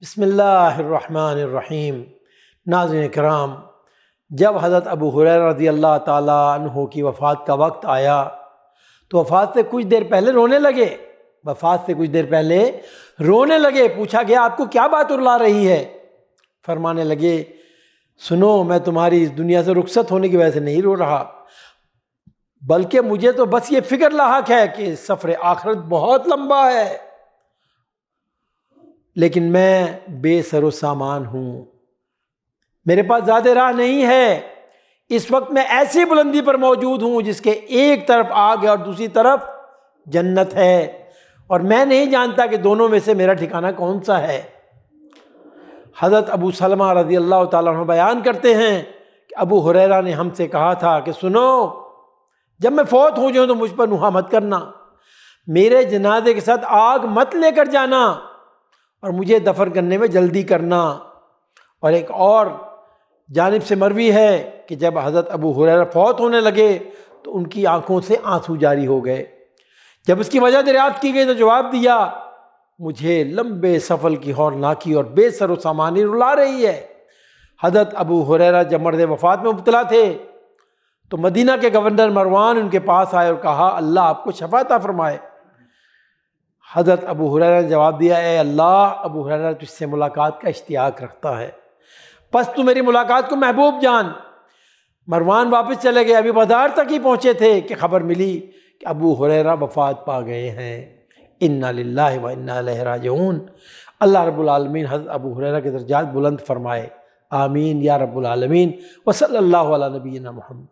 بسم اللہ الرحمن الرحیم۔ ناظرین کرام، جب حضرت ابو ہریرہ رضی اللہ تعالیٰ عنہ کی وفات کا وقت آیا تو وفات سے کچھ دیر پہلے رونے لگے پوچھا گیا آپ کو کیا بات رلا رہی ہے؟ فرمانے لگے سنو، میں تمہاری اس دنیا سے رخصت ہونے کی وجہ سے نہیں رو رہا، بلکہ مجھے تو بس یہ فکر لاحق ہے کہ سفر آخرت بہت لمبا ہے، لیکن میں بے سر و سامان ہوں، میرے پاس زیادہ راہ نہیں ہے۔ اس وقت میں ایسی بلندی پر موجود ہوں جس کے ایک طرف آگ ہے اور دوسری طرف جنت ہے، اور میں نہیں جانتا کہ دونوں میں سے میرا ٹھکانہ کون سا ہے۔ حضرت ابو سلمہ رضی اللہ تعالیٰ عنہ بیان کرتے ہیں کہ ابو ہریرہ نے ہم سے کہا تھا کہ سنو، جب میں فوت ہو جاؤں تو مجھ پر نوحہ مت کرنا، میرے جنازے کے ساتھ آگ مت لے کر جانا، اور مجھے دفن کرنے میں جلدی کرنا۔ اور ایک اور جانب سے مروی ہے کہ جب حضرت ابو ہریرہ فوت ہونے لگے تو ان کی آنکھوں سے آنسو جاری ہو گئے۔ جب اس کی وجہ دریافت کی گئی تو جواب دیا مجھے لمبے سفر کی ہولناکی اور بے سر و سامانی رلا رہی ہے۔ حضرت ابو ہریرہ جب مرض وفات میں مبتلا تھے تو مدینہ کے گورنر مروان ان کے پاس آئے اور کہا اللہ آپ کو شفا عطا فرمائے۔ حضرت ابو ہریرہ نے جواب دیا اے اللہ، ابو ہریرہ تجھ سے ملاقات کا اشتیاق رکھتا ہے، پس تو میری ملاقات کو محبوب جان۔ مروان واپس چلے گئے، ابھی بازار تک ہی پہنچے تھے کہ خبر ملی کہ ابو ہریرہ وفات پا گئے ہیں۔ انا للہ و انا الیہ راجعون۔ اللہ رب العالمین حضرت ابو ہریرہ کے درجات بلند فرمائے، آمین یا رب العالمین۔ وصلی اللہ علی نبینا محمد۔